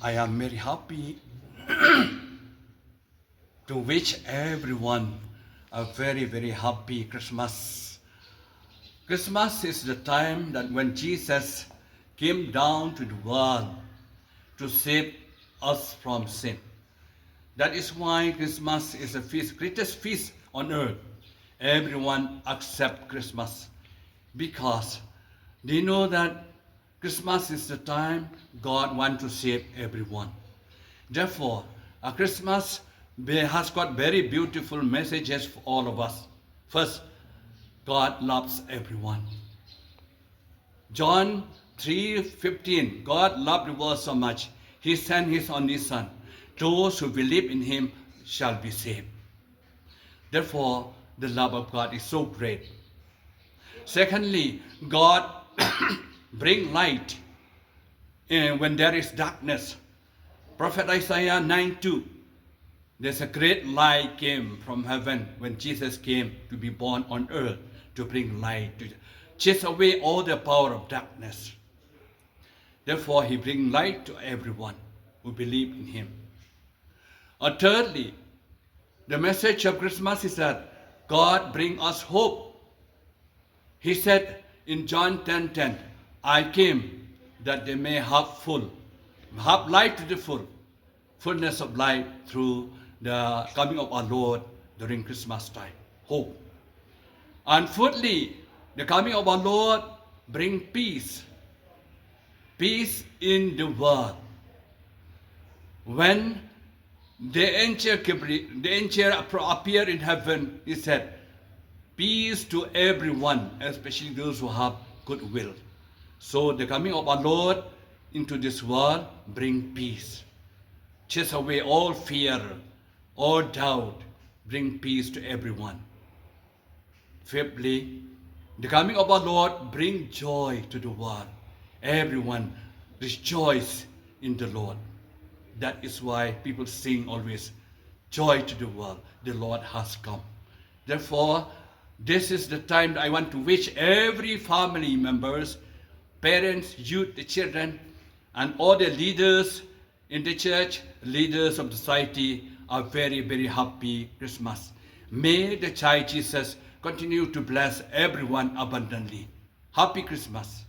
I am very happy to wish everyone a very, very happy Christmas. Christmas is the time that when Jesus came down to the world to save us from sin. That is why Christmas is the feast, greatest feast on earth. Everyone accept Christmas because they know that Christmas is the time God wants to save everyone. Therefore, Christmas has got very beautiful messages for all of us. First, God loves everyone. John 3:15, God loved the world so much, He sent His only Son. Those who believe in Him shall be saved. Therefore, the love of God is so great. Secondly, God bring light when there is darkness. Prophet Isaiah 9:2, there's a great light came from heaven when Jesus came to be born on earth to bring light, to chase away all the power of darkness. Therefore, He brings light to everyone who believe in Him. Thirdly, the message of Christmas is that God brings us hope. He said in John 10:10, I came that they may have life to the fullness of life through the coming of our Lord during Christmas time. Hope. And fourthly, the coming of our Lord bring peace. Peace in the world. When the angel appeared in heaven, he said, peace to everyone, especially those who have goodwill. So the coming of our Lord into this world bring peace. Chase away all fear, all doubt, bring peace to everyone. Fifthly, the coming of our Lord bring joy to the world. Everyone rejoice in the Lord. That is why people sing always, joy to the world, the Lord has come. Therefore, this is the time that I want to wish every family members, parents, youth, the children, and all the leaders in the church, leaders of society, a very, very happy Christmas. May the child Jesus continue to bless everyone abundantly. Happy Christmas.